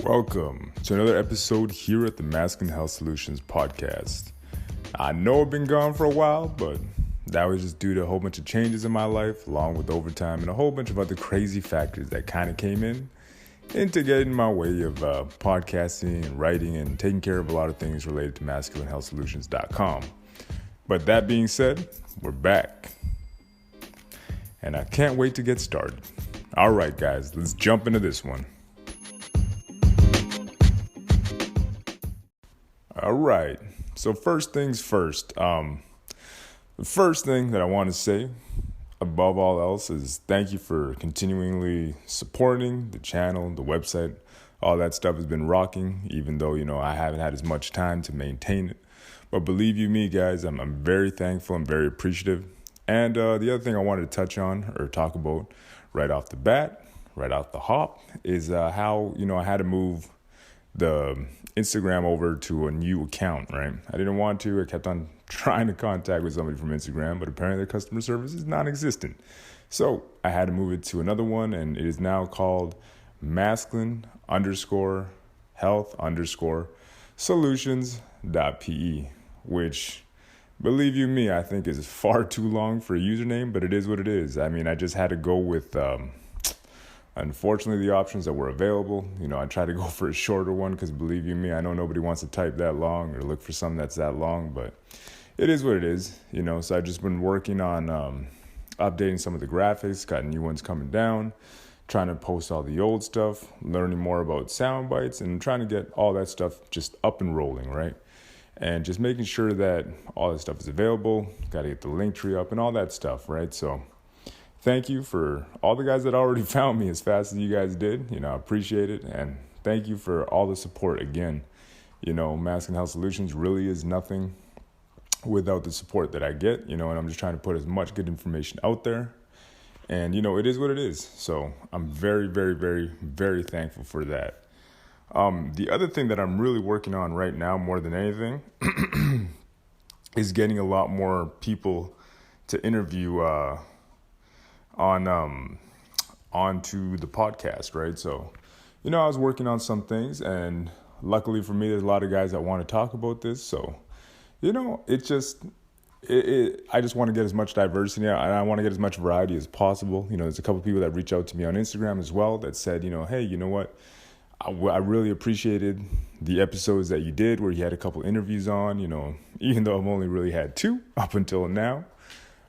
Welcome to another episode here at the Masculine Health Solutions podcast. I know I've been gone for a while, but that was just due to a whole bunch of changes in my life, along with overtime and a whole bunch of other crazy factors that kind of came into getting my way of podcasting and writing and taking care of a lot of things related to masculinehealthsolutions.com. But that being said, we're back. And I can't wait to get started. All right, guys, let's jump into this one. All right, so first things first. The first thing that I want to say, above all else, is thank you for continually supporting the channel, the website. All that stuff has been rocking, even though, I haven't had as much time to maintain it. But believe you me, guys, I'm very thankful. I'm very appreciative. And the other thing I wanted to touch on or talk about right off the bat, right off the hop, is how, I had to move the Instagram over to a new account, right? I didn't want to. I kept on trying to contact with somebody from Instagram, but apparently their customer service is non-existent. So I had to move it to another one, and it is now called masculine_health_solutions.pe, which, believe you me, I think is far too long for a username, but it is what it is. I mean, I just had to go with, unfortunately, the options that were available. I tried to go for a shorter one because, believe you me, I know nobody wants to type that long or look for something that's that long, but it is what it is, So I've just been working on updating some of the graphics, got new ones coming down, trying to post all the old stuff, learning more about sound bites, and trying to get all that stuff just up and rolling, right? And just making sure that all that stuff is available, got to get the link tree up and all that stuff, right? So thank you for all the guys that already found me as fast as you guys did. I appreciate it. And thank you for all the support again. Masculine Health Solutions really is nothing without the support that I get, and I'm just trying to put as much good information out there. And, it is what it is. So I'm very, very, very, very thankful for that. The other thing that I'm really working on right now more than anything is getting a lot more people to interview onto the podcast, right? So, I was working on some things, and luckily for me, there's a lot of guys that want to talk about this. So, I just want to get as much diversity out, and I want to get as much variety as possible. There's a couple people that reach out to me on Instagram as well that said, hey, you know what? I really appreciated the episodes that you did where you had a couple interviews on, even though I've only really had 2 up until now.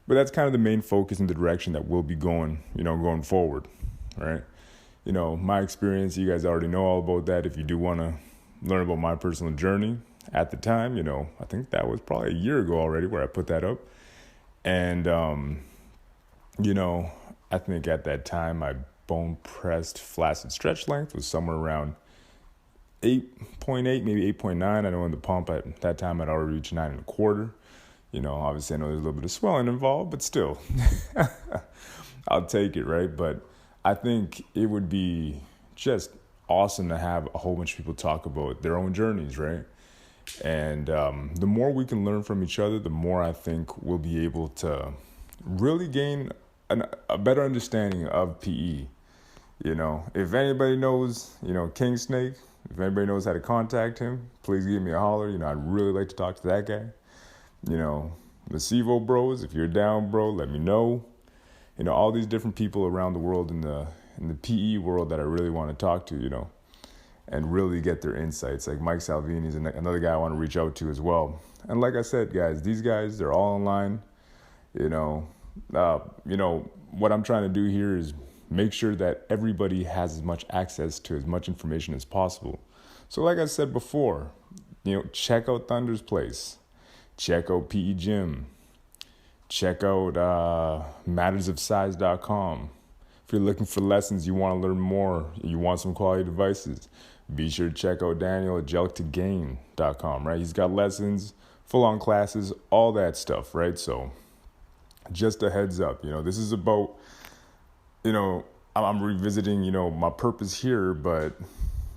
But that's kind of the main focus and the direction that we'll be going, going forward, right? My experience, you guys already know all about that. If you do want to learn about my personal journey at the time, I think that was probably a year ago already where I put that up. And, I think at that time, my bone pressed flaccid stretch length was somewhere around 8.8, maybe 8.9. I know in the pump at that time I'd already reached 9.25. Obviously I know there's a little bit of swelling involved, but still, I'll take it, right? But I think it would be just awesome to have a whole bunch of people talk about their own journeys, right? And the more we can learn from each other, the more I think we'll be able to really gain a better understanding of PE. If anybody knows, King Snake, if anybody knows how to contact him, please give me a holler. I'd really like to talk to that guy. The Sevo bros, if you're down, bro, let me know. All these different people around the world in the PE world that I really want to talk to, and really get their insights. Like Mike Salvini is another guy I want to reach out to as well. And like I said, guys, these guys, they're all online. What I'm trying to do here is make sure that everybody has as much access to as much information as possible. So like I said before, check out Thunder's Place. Check out PE Gym. Check out mattersofsize.com. If you're looking for lessons, you want to learn more, you want some quality devices, be sure to check out Daniel at gelttogain.com, right? He's got lessons, full-on classes, all that stuff, right? So just a heads up, this is about, I'm revisiting, my purpose here, but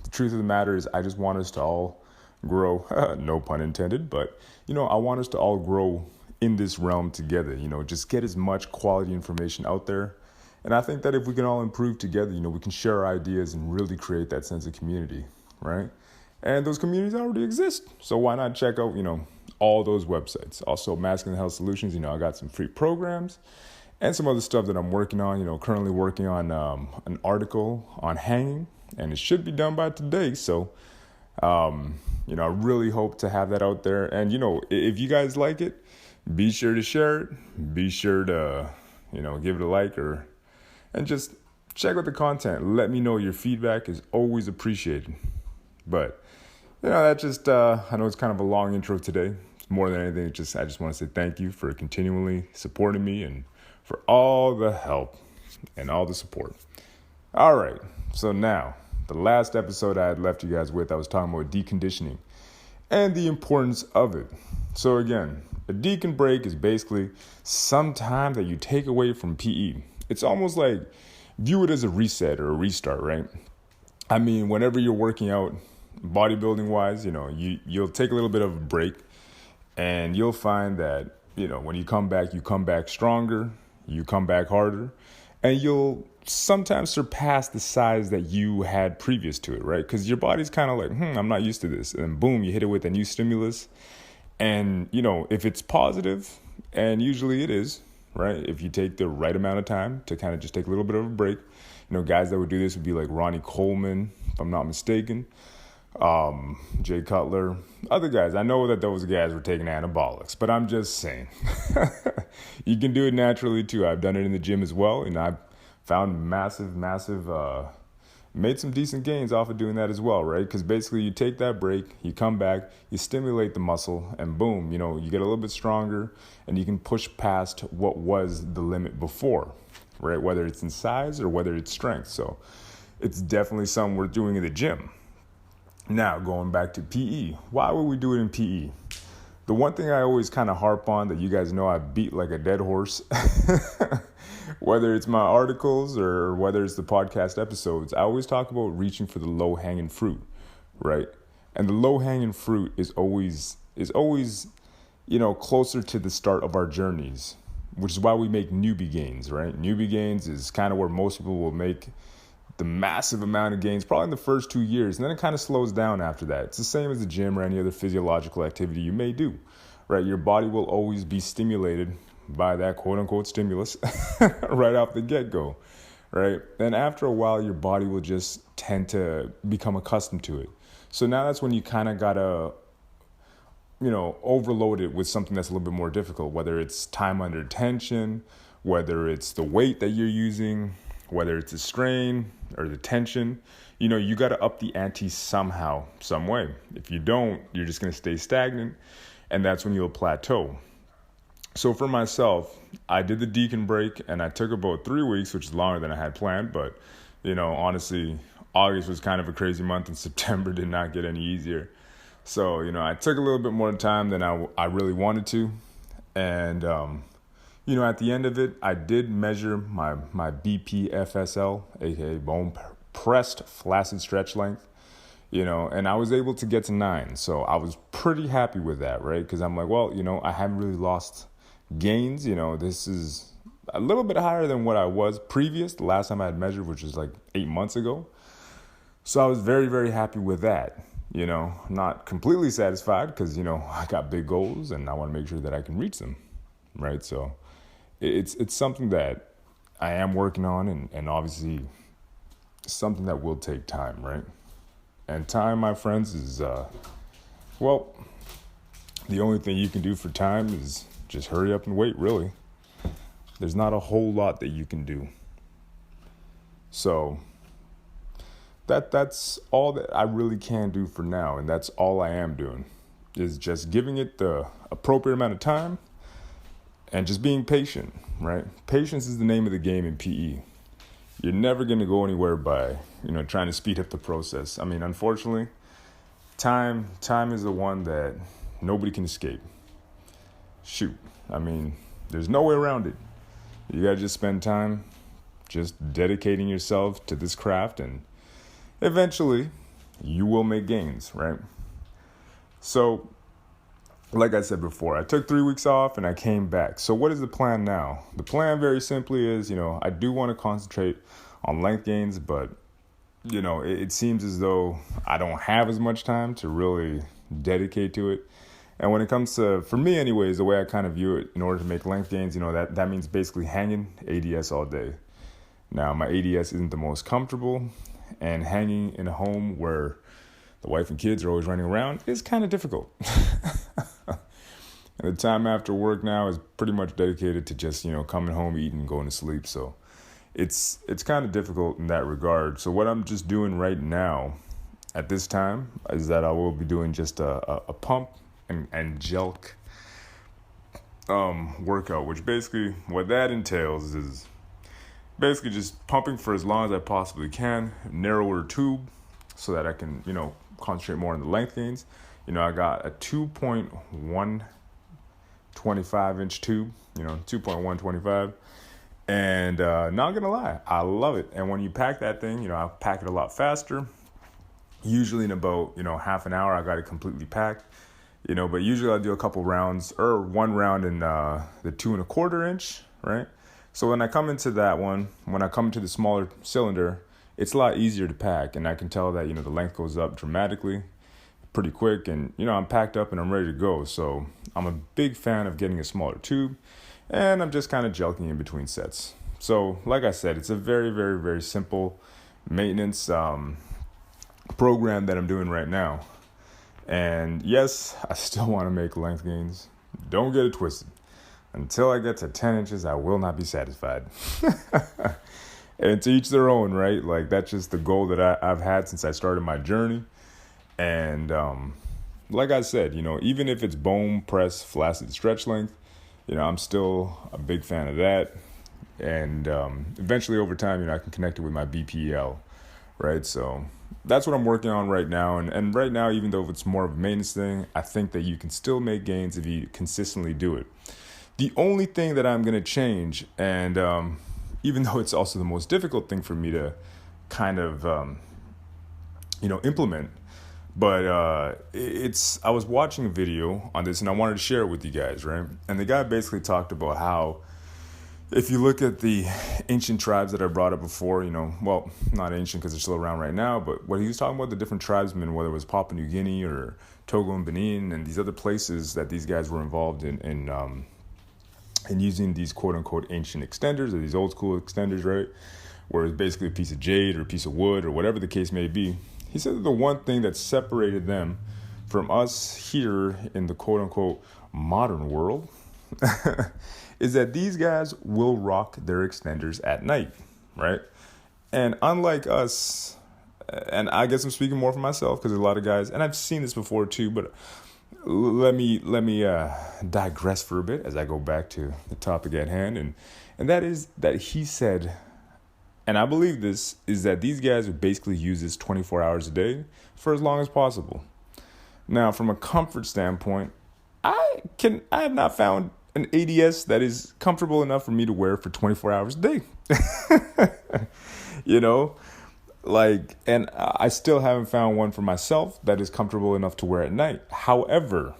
the truth of the matter is I just want us to all grow, no pun intended, but, I want us to all grow in this realm together, just get as much quality information out there. And I think that if we can all improve together, we can share our ideas and really create that sense of community. right? And those communities already exist. So why not check out, all those websites? Also, Masculine Health Solutions, I got some free programs and some other stuff that I'm working on, currently working on an article on hanging, and it should be done by today. So, I really hope to have that out there. And, if you guys like it, be sure to share it. Be sure to, give it a like and just check out the content. Let me know. Your feedback is always appreciated. But, that just, I know it's kind of a long intro today. It's more than anything, I just want to say thank you for continually supporting me and for all the help and all the support. All right. So now, the last episode I had left you guys with, I was talking about deconditioning and the importance of it. So again, a decon break is basically some time that you take away from PE. It's almost like, view it as a reset or a restart, right? I mean, whenever you're working out, bodybuilding wise, you'll take a little bit of a break, and you'll find that, when you come back stronger, you come back harder, and you'll sometimes surpass the size that you had previous to it, right? Because your body's kind of like, I'm not used to this. And boom, you hit it with a new stimulus. And, if it's positive, and usually it is, right? If you take the right amount of time to kind of just take a little bit of a break, guys that would do this would be like Ronnie Coleman, if I'm not mistaken. Jay Cutler, other guys. I know that those guys were taking anabolics, but I'm just saying, you can do it naturally too. I've done it in the gym as well, and I've found massive, made some decent gains off of doing that as well, right? Because basically you take that break, you come back, you stimulate the muscle, and boom, you get a little bit stronger, and you can push past what was the limit before, right? Whether it's in size or whether it's strength. So it's definitely something worth doing in the gym. Now, going back to PE, why would we do it in PE? The one thing I always kind of harp on that you guys know I beat like a dead horse, whether it's my articles or whether it's the podcast episodes, I always talk about reaching for the low-hanging fruit, right? And the low-hanging fruit is always, closer to the start of our journeys, which is why we make newbie gains, right? Newbie gains is kind of where most people will make the massive amount of gains probably in the first 2 years, and then it kind of slows down after that. It's the same as the gym or any other physiological activity you may do, right? Your body will always be stimulated by that quote-unquote stimulus right off the get-go, right? And after a while, your body will just tend to become accustomed to it. So now that's when you kind of got to, overload it with something that's a little bit more difficult, whether it's time under tension, whether it's the weight that you're using, whether it's the strain or the tension, you got to up the ante somehow, some way. If you don't, you're just going to stay stagnant, and that's when you'll plateau. So for myself, I did the decon break, and I took about 3 weeks, which is longer than I had planned. But, honestly, August was kind of a crazy month, and September did not get any easier. So, I took a little bit more time than I really wanted to. And, at the end of it, I did measure my BPFSL, aka bone pressed flaccid stretch length, and I was able to get to 9. So I was pretty happy with that, right? Because I'm like, well, I haven't really lost gains. This is a little bit higher than what I was previous, the last time I had measured, which was like 8 months ago. So I was very, very happy with that. Not completely satisfied because, I got big goals and I want to make sure that I can reach them, right? So it's something that I am working on, and obviously something that will take time, right? And time, my friends, is, the only thing you can do for time is just hurry up and wait, really. There's not a whole lot that you can do. So that's all that I really can do for now, and that's all I am doing, is just giving it the appropriate amount of time and just being patient, right? Patience is the name of the game in PE. You're never going to go anywhere by, trying to speed up the process. I mean, unfortunately, time is the one that nobody can escape. Shoot. I mean, there's no way around it. You got to just spend time just dedicating yourself to this craft, and eventually you will make gains, right? So, like I said before, I took 3 weeks off and I came back. So what is the plan now? The plan very simply is, I do want to concentrate on length gains, but it seems as though I don't have as much time to really dedicate to it. And when it comes to, for me anyways, the way I kind of view it, in order to make length gains, that means basically hanging ADS all day. Now, my ADS isn't the most comfortable, and hanging in a home where the wife and kids are always running around is kind of difficult. And the time after work now is pretty much dedicated to just, coming home, eating, and going to sleep. So it's kind of difficult in that regard. So what I'm just doing right now at this time is that I will be doing just a pump and jelk workout, which basically what that entails is basically just pumping for as long as I possibly can, narrower tube so that I can, concentrate more on the length gains. I got a 2.125 inch tube, 2.125. And not gonna lie, I love it. And when you pack that thing, I pack it a lot faster. Usually in about, half an hour, I got it completely packed. But usually I'll do a couple rounds or one round in the 2.25 inch, right? So when I come into that one, when I come into the smaller cylinder, it's a lot easier to pack. And I can tell that, the length goes up dramatically pretty quick. And, I'm packed up and I'm ready to go. So I'm a big fan of getting a smaller tube. And I'm just kind of jelking in between sets. So like I said, it's a very, very, very simple maintenance program that I'm doing right now. And yes, I still want to make length gains. Don't get it twisted. Until I get to 10 inches, I will not be satisfied. And to each their own, right? Like, that's just the goal that I've had since I started my journey. And like I said, even if it's bone press, flaccid stretch length, I'm still a big fan of that. And eventually over time, I can connect it with my BPL, right? So that's what I'm working on right now. And right now, even though it's more of a maintenance thing, I think that you can still make gains if you consistently do it. The only thing that I'm going to change, and even though it's also the most difficult thing for me to kind of, implement, but I was watching a video on this and I wanted to share it with you guys, right? And the guy basically talked about how if you look at the ancient tribes that I brought up before, well, not ancient because they're still around right now, but what he was talking about, the different tribesmen, whether it was Papua New Guinea or Togo and Benin and these other places that these guys were involved in using these quote-unquote ancient extenders or these old-school extenders, right, where it's basically a piece of jade or a piece of wood or whatever the case may be. He said that the one thing that separated them from us here in the quote-unquote modern world is that these guys will rock their extenders at night, right? And unlike us, and I guess I'm speaking more for myself because there's a lot of guys, and I've seen this before too, but let me digress for a bit as I go back to the topic at hand, and that is that he said, and I believe this, is that these guys would basically use this 24 hours a day for as long as possible. Now, from a comfort standpoint, I have not found an ADS that is comfortable enough for me to wear for 24 hours a day. And I still haven't found one for myself that is comfortable enough to wear at night. However,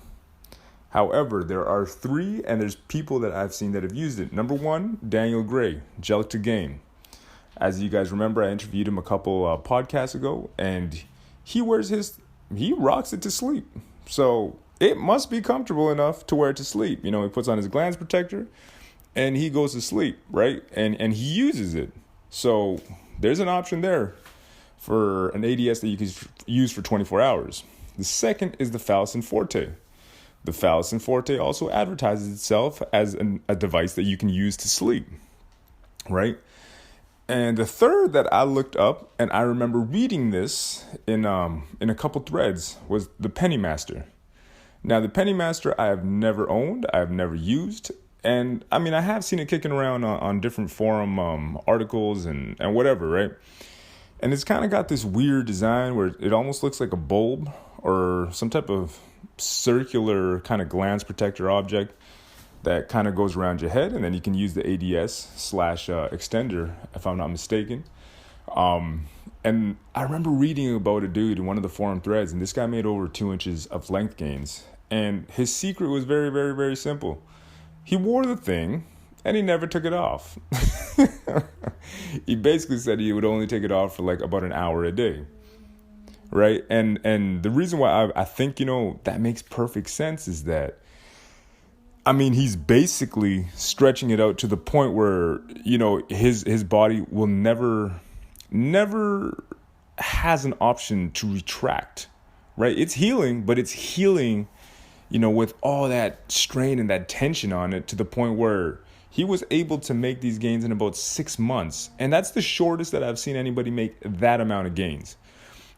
there are three, and there's people that I've seen that have used it. Number one, Daniel Gray, Jelk to Gain. As you guys remember, I interviewed him a couple podcasts ago, and he rocks it to sleep. So it must be comfortable enough to wear it to sleep. He puts on his glands protector, and he goes to sleep, right? And he uses it. So there's an option there for an ADS that you can use for 24 hours. The second is the Falcon Forte. The Falcon Forte also advertises itself as a device that you can use to sleep, right? And the third that I looked up, and I remember reading this in a couple threads, was the Pennymaster. Now, the Pennymaster I have never owned, I have never used, and I mean, I have seen it kicking around on different forum articles and whatever, right? And it's kind of got this weird design where it almost looks like a bulb or some type of circular kind of glands protector object that kind of goes around your head, and then you can use the ADS/extender, if I'm not mistaken. And I remember reading about a dude in one of the forum threads, and this guy made over 2 inches of length gains. And his secret was very, very, very simple. He wore the thing, and he never took it off. he basically said he would only take it off for like about an hour a day. Right. And the reason why I think, that makes perfect sense is that, I mean, he's basically stretching it out to the point where, his body will never has an option to retract. Right. It's healing, but it's healing, with all that strain and that tension on it to the point where he was able to make these gains in about 6 months. And that's the shortest that I've seen anybody make that amount of gains.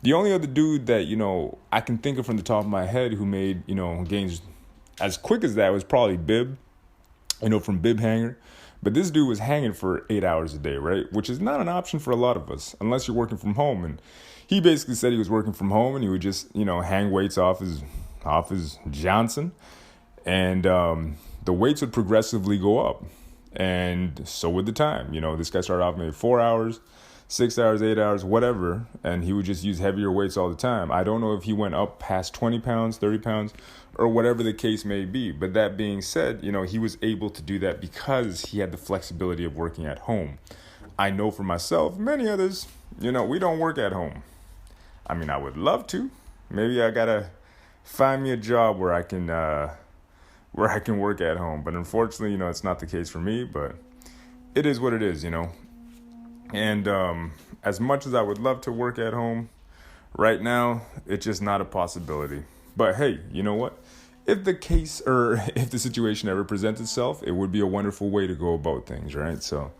The only other dude that, I can think of from the top of my head who made, gains as quick as that was probably Bib, from Bib Hanger. But this dude was hanging for 8 hours a day, right? Which is not an option for a lot of us unless you're working from home. And he basically said he was working from home and he would just, hang weights off his Johnson. And the weights would progressively go up. And so would the time. This guy started off maybe 4 hours. 6 hours, 8 hours, whatever, and he would just use heavier weights all the time. I don't know if he went up past 20 pounds, 30 pounds, or whatever the case may be. But that being said, he was able to do that because he had the flexibility of working at home. I know for myself, many others, we don't work at home. I mean, I would love to. Maybe I gotta find me a job where I can work at home. But unfortunately, it's not the case for me. But it is what it is, And as much as I would love to work at home, right now, it's just not a possibility. But hey, you know what? If the case or if the situation ever presents itself, it would be a wonderful way to go about things, right? So,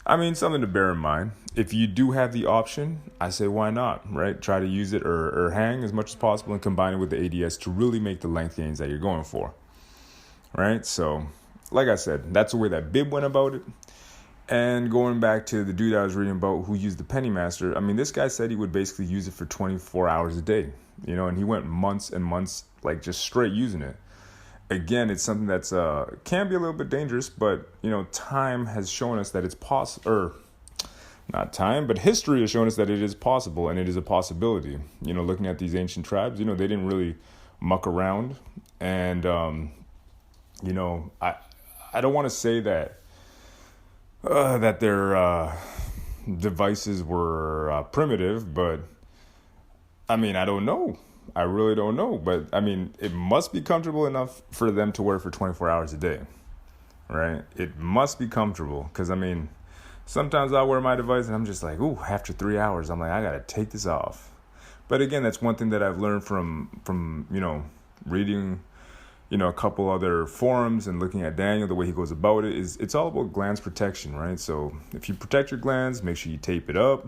I mean, something to bear in mind. If you do have the option, I say why not, right? Try to use it or hang as much as possible and combine it with the ADS to really make the length gains that you're going for, right? So, like I said, that's the way that Bib went about it. And going back to the dude I was reading about who used the Penny Master, I mean, this guy said he would basically use it for 24 hours a day, and he went months and months, like just straight using it. Again, it's something that's can be a little bit dangerous, but, time has shown us that it's possible, or not time, but history has shown us that it is possible and it is a possibility. Looking at these ancient tribes, they didn't really muck around. And, I don't want to say that their devices were primitive, but I mean, I don't know. I really don't know. But I mean, it must be comfortable enough for them to wear for 24 hours a day, right? It must be comfortable because, I mean, sometimes I'll wear my device and I'm just like, ooh, after 3 hours, I'm like, I got to take this off. But again, that's one thing that I've learned from reading a couple other forums and looking at Daniel, the way he goes about it, is it's all about glands protection, right? So if you protect your glands, make sure you tape it up.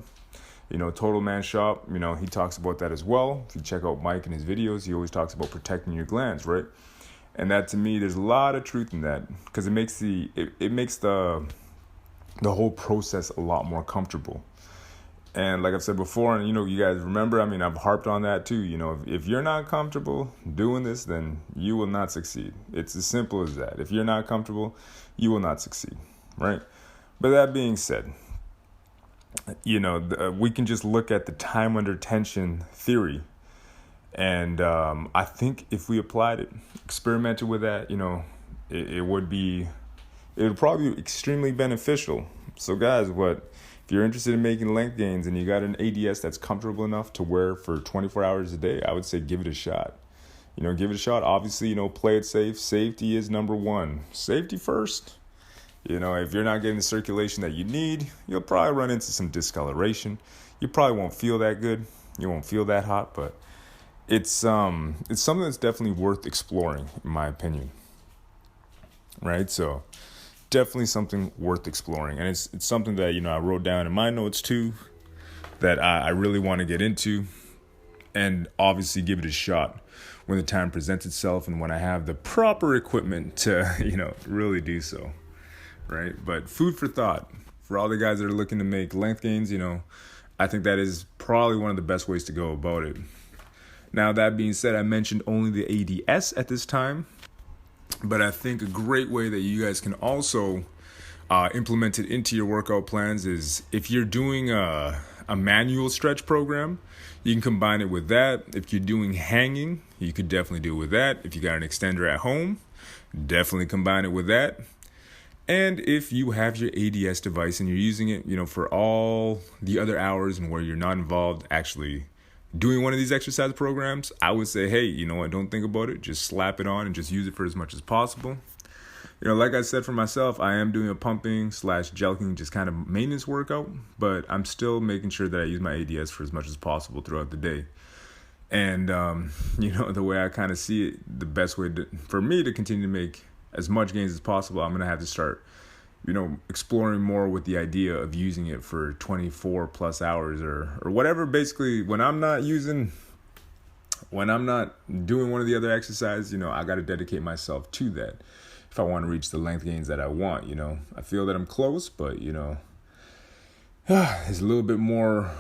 Total Man Shop, he talks about that as well. If you check out Mike in his videos, he always talks about protecting your glands, right? And that, to me, there's a lot of truth in that because it makes the whole process a lot more comfortable. And like I've said before, and you guys remember, I mean, I've harped on that too. If you're not comfortable doing this, then you will not succeed. It's as simple as that. If you're not comfortable, you will not succeed, right? But that being said, we can just look at the time under tension theory. And I think if we applied it, experimented with that, it would probably be extremely beneficial. So guys, if you're interested in making length gains and you got an ADS that's comfortable enough to wear for 24 hours a day, I would say give it a shot. Give it a shot. Obviously, play it safe. Safety is number one. Safety first. If you're not getting the circulation that you need, you'll probably run into some discoloration. You probably won't feel that good. You won't feel that hot, but it's something that's definitely worth exploring, in my opinion. Right? So definitely something worth exploring. And it's something that, I wrote down in my notes too, that I really want to get into and obviously give it a shot when the time presents itself and when I have the proper equipment to, really do so. Right? But food for thought for all the guys that are looking to make length gains, I think that is probably one of the best ways to go about it. Now, that being said, I mentioned only the ADS at this time, but I think a great way that you guys can also implement it into your workout plans is if you're doing a manual stretch program, you can combine it with that. If you're doing hanging, you could definitely do it with that. If you got an extender at home, definitely combine it with that. And if you have your ADS device and you're using it, for all the other hours and where you're not involved actually doing one of these exercise programs, I would say, hey, you know what, don't think about it. Just slap it on and just use it for as much as possible. Like I said for myself, I am doing a pumping / jelking, just kind of maintenance workout, but I'm still making sure that I use my ADS for as much as possible throughout the day. And, the way I kind of see it, the best way for me to continue to make as much gains as possible, I'm going to have to start, exploring more with the idea of using it for 24 plus hours or whatever. Basically, when I'm not doing one of the other exercises, I got to dedicate myself to that if I want to reach the length gains that I want. I feel that I'm close, but, there's a little bit more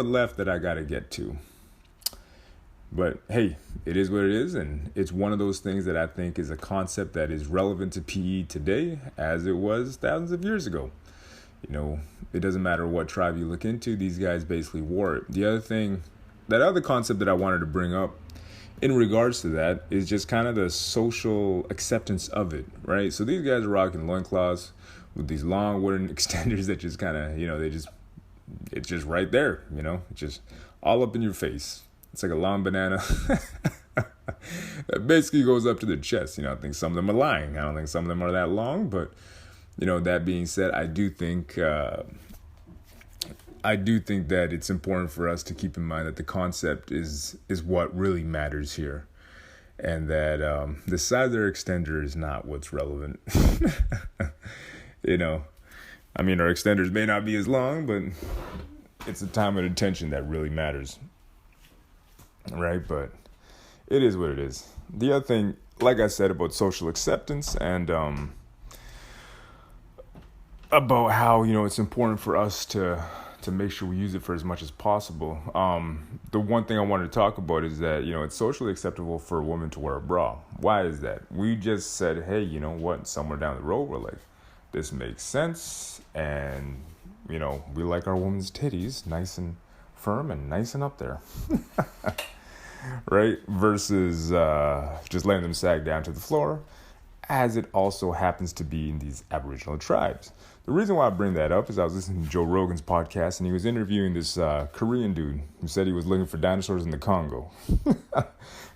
left that I got to get to. But hey, it is what it is, and it's one of those things that I think is a concept that is relevant to PE today as it was thousands of years ago. It doesn't matter what tribe you look into, these guys basically wore it. That other concept that I wanted to bring up in regards to that is just kind of the social acceptance of it, right? So these guys are rocking loincloths with these long wooden extenders that just kind of, it's just right there, just all up in your face. It's like a long banana that basically goes up to the chest. I think some of them are lying. I don't think some of them are that long, but that being said, I do think that it's important for us to keep in mind that the concept is what really matters here, and that the size of their extender is not what's relevant. Our extenders may not be as long, but it's the time and attention that really matters. Right, but it is what it is. The other thing, like I said, about social acceptance and about how it's important for us to make sure we use it for as much as possible. The one thing I wanted to talk about is that it's socially acceptable for a woman to wear a bra. Why is that? We just said, hey, you know what? Somewhere down the road, we're like, this makes sense, and we like our woman's titties nice and firm and nice and up there. Right? Versus just letting them sag down to the floor, as it also happens to be in these Aboriginal tribes. The reason why I bring that up is I was listening to Joe Rogan's podcast, and he was interviewing this Korean dude who said he was looking for dinosaurs in the Congo.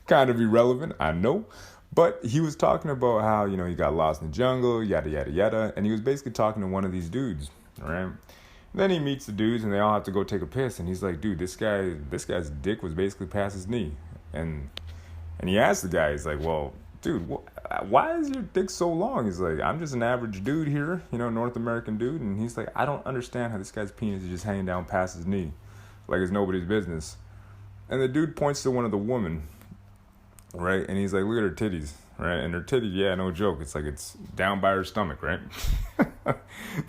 Kind of irrelevant, I know, but he was talking about how, he got lost in the jungle, yada, yada, yada, and he was basically talking to one of these dudes, right? Then he meets the dudes, and they all have to go take a piss. And he's like, dude, this guy's dick was basically past his knee. And he asked the guy, he's like, well, dude, why is your dick so long? He's like, I'm just an average dude here, North American dude. And he's like, I don't understand how this guy's penis is just hanging down past his knee, like it's nobody's business. And the dude points to one of the women, right? And he's like, look at her titties, right? And her titties, yeah, no joke. It's like it's down by her stomach, right?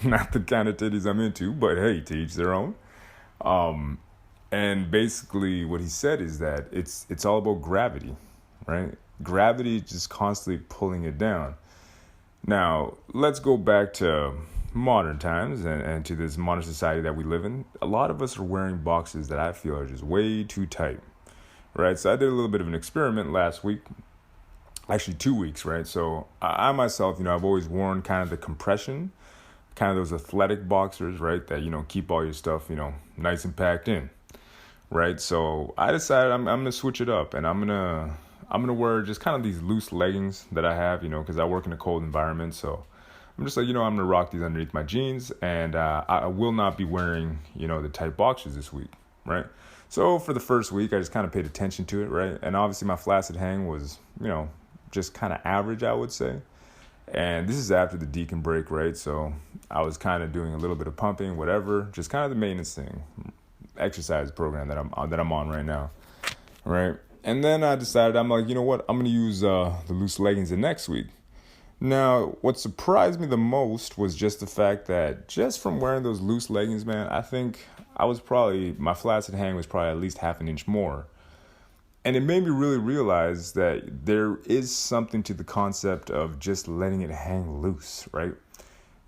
Not the kind of titties I'm into, but hey, to each their own. And basically what he said is that it's all about gravity, right? Gravity just constantly pulling it down. Now, let's go back to modern times and to this modern society that we live in. A lot of us are wearing boxers that I feel are just way too tight, right? So I did a little bit of an experiment last week, actually 2 weeks, right? So I myself, I've always worn kind of the compression, kind of those athletic boxers, right? That, keep all your stuff, nice and packed in, right? So I decided I'm going to switch it up, and I'm going to wear just kind of these loose leggings that I have, because I work in a cold environment. So I'm just like, I'm going to rock these underneath my jeans, and I will not be wearing, the tight boxers this week, right? So for the first week, I just kind of paid attention to it, right? And obviously my flaccid hang was, just kind of average, I would say. And this is after the Decon Break, right? So I was kind of doing a little bit of pumping, whatever, just kind of the maintenance thing, exercise program that I'm on right now, right? And then I decided, I'm like, you know what? I'm going to use the loose leggings the next week. Now, what surprised me the most was just the fact that just from wearing those loose leggings, man, I think my flaccid hang was probably at least half an inch more. And it made me really realize that there is something to the concept of just letting it hang loose, right?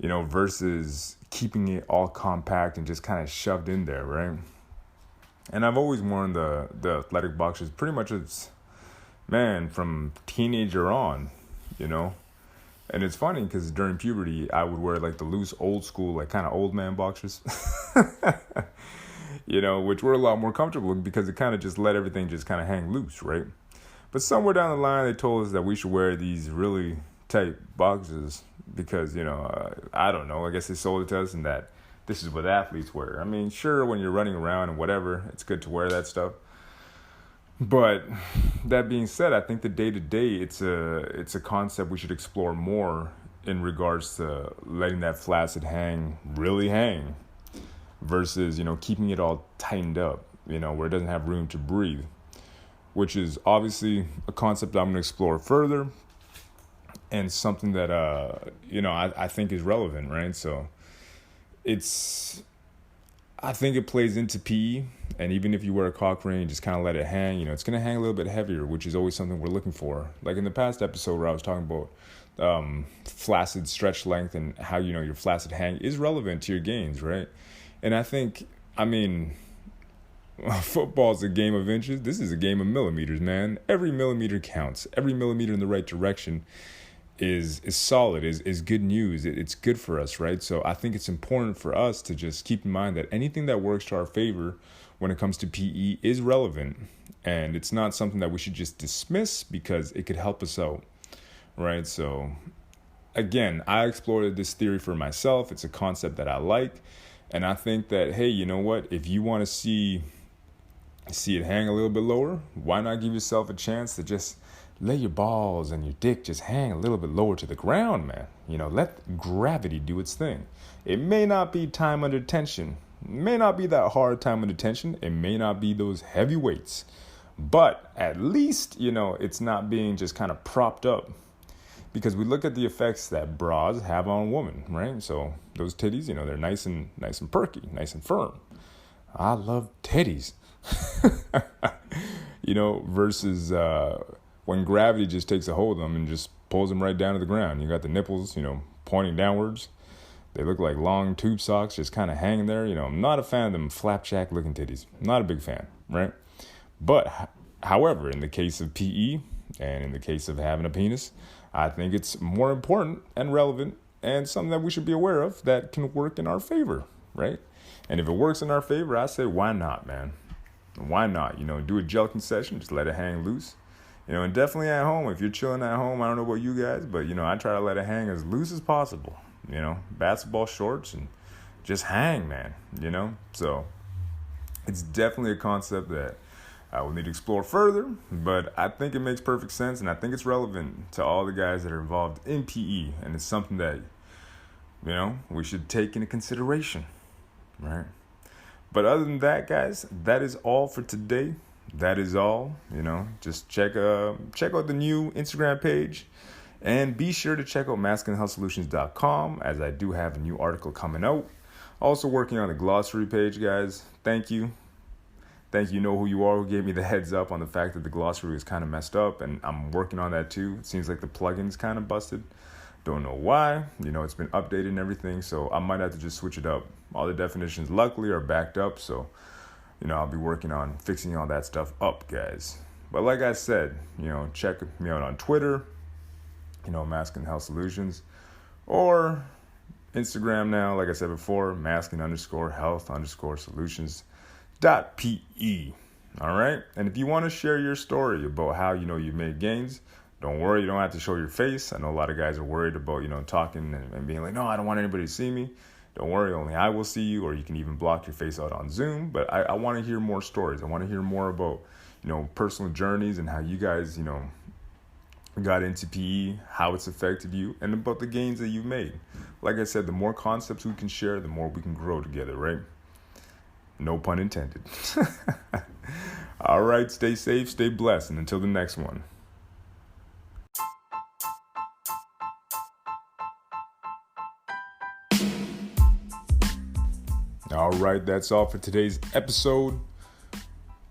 Versus keeping it all compact and just kind of shoved in there, right? And I've always worn the athletic boxers pretty much from teenager on, And it's funny because during puberty, I would wear like the loose old school, like kind of old man boxers, which were a lot more comfortable because it kind of just let everything just kind of hang loose, right? But somewhere down the line, they told us that we should wear these really tight boxers because, I don't know, I guess they sold it to us and that this is what athletes wear. I mean, sure, when you're running around and whatever, it's good to wear that stuff. But that being said, I think the day-to-day, it's a concept we should explore more in regards to letting that flaccid hang really hang versus, keeping it all tightened up, where it doesn't have room to breathe, which is obviously a concept I'm going to explore further and something that, I think is relevant, right? So I think it plays into PE, and even if you wear a cock ring, just kind of let it hang, it's going to hang a little bit heavier, which is always something we're looking for. Like in the past episode where I was talking about flaccid stretch length and how, your flaccid hang is relevant to your gains, right? And I think, football's a game of inches. This is a game of millimeters, man. Every millimeter counts. Every millimeter in the right direction is solid, is good news. It's good for us, right? So I think it's important for us to just keep in mind that anything that works to our favor when it comes to PE is relevant, and it's not something that we should just dismiss because it could help us out, right? So again, I explored this theory for myself. It's a concept that I like, and I think that, hey, you know what? If you want to see it hang a little bit lower, why not give yourself a chance to just let your balls and your dick just hang a little bit lower to the ground, man. Let gravity do its thing. It may not be time under tension. It may not be that hard time under tension. It may not be those heavy weights. But at least, it's not being just kind of propped up. Because we look at the effects that bras have on women, right? So those titties, they're nice and perky, nice and firm. I love titties. Versus when gravity just takes a hold of them and just pulls them right down to the ground. You got the nipples, pointing downwards. They look like long tube socks just kind of hanging there. I'm not a fan of them flapjack looking titties. Not a big fan, right? But however, in the case of PE and in the case of having a penis, I think it's more important and relevant and something that we should be aware of that can work in our favor, right? And if it works in our favor, I say, why not, man? Why not? Do a jelking session, just let it hang loose. And definitely at home, if you're chilling at home, I don't know about you guys, but, I try to let it hang as loose as possible, basketball shorts and just hang, man, So it's definitely a concept that I will need to explore further, but I think it makes perfect sense, and I think it's relevant to all the guys that are involved in PE, and it's something that, we should take into consideration, right? But other than that, guys, that is all for today. That is all, just check out the new Instagram page and be sure to check out masculinehealthsolutions.com as I do have a new article coming out. Also working on the glossary page, guys. Thank you. You know who you are who gave me the heads up on the fact that the glossary is kind of messed up, and I'm working on that too. It seems like the plugin's kind of busted. Don't know why. It's been updated and everything, so I might have to just switch it up. All the definitions, luckily, are backed up, so I'll be working on fixing all that stuff up, guys. But like I said, check me out on Twitter, Masculine Health Solutions, or Instagram now, like I said before, masculine_health_solutions.pe. All right? And if you want to share your story about how, you made gains, don't worry, you don't have to show your face. I know a lot of guys are worried about, talking and being like, no, I don't want anybody to see me. Don't worry, only I will see you, or you can even block your face out on Zoom. But I want to hear more stories. I want to hear more about, personal journeys and how you guys, got into PE, how it's affected you, and about the gains that you've made. Like I said, the more concepts we can share, the more we can grow together, right? No pun intended. All right, stay safe, stay blessed, and until the next one. All right, that's all for today's episode.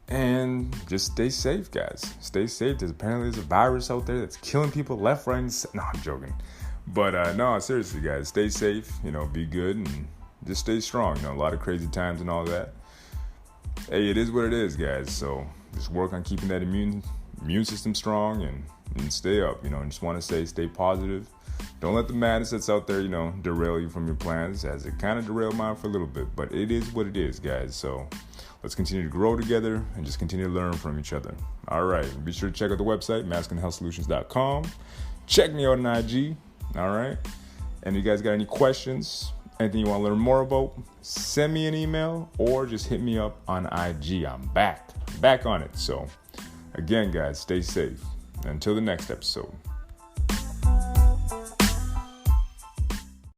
And just stay safe, guys. Stay safe. There's a virus out there that's killing people left, right, and center. No, I'm joking. But no, seriously, guys, stay safe. Be good and just stay strong. A lot of crazy times and all that. Hey, it is what it is, guys. So just work on keeping that immune system strong and stay up. Just want to say stay positive. don't let the madness that's out there, derail you from your plans, as it kind of derailed mine for a little bit. But it is what it is, guys. So let's continue to grow together and just continue to learn from each other. All right. Be sure to check out the website, masculinehealthsolutions.com. Check me out on IG. All right. And if you guys got any questions, anything you want to learn more about, send me an email or just hit me up on IG. I'm back on it. So again, guys, stay safe. Until the next episode.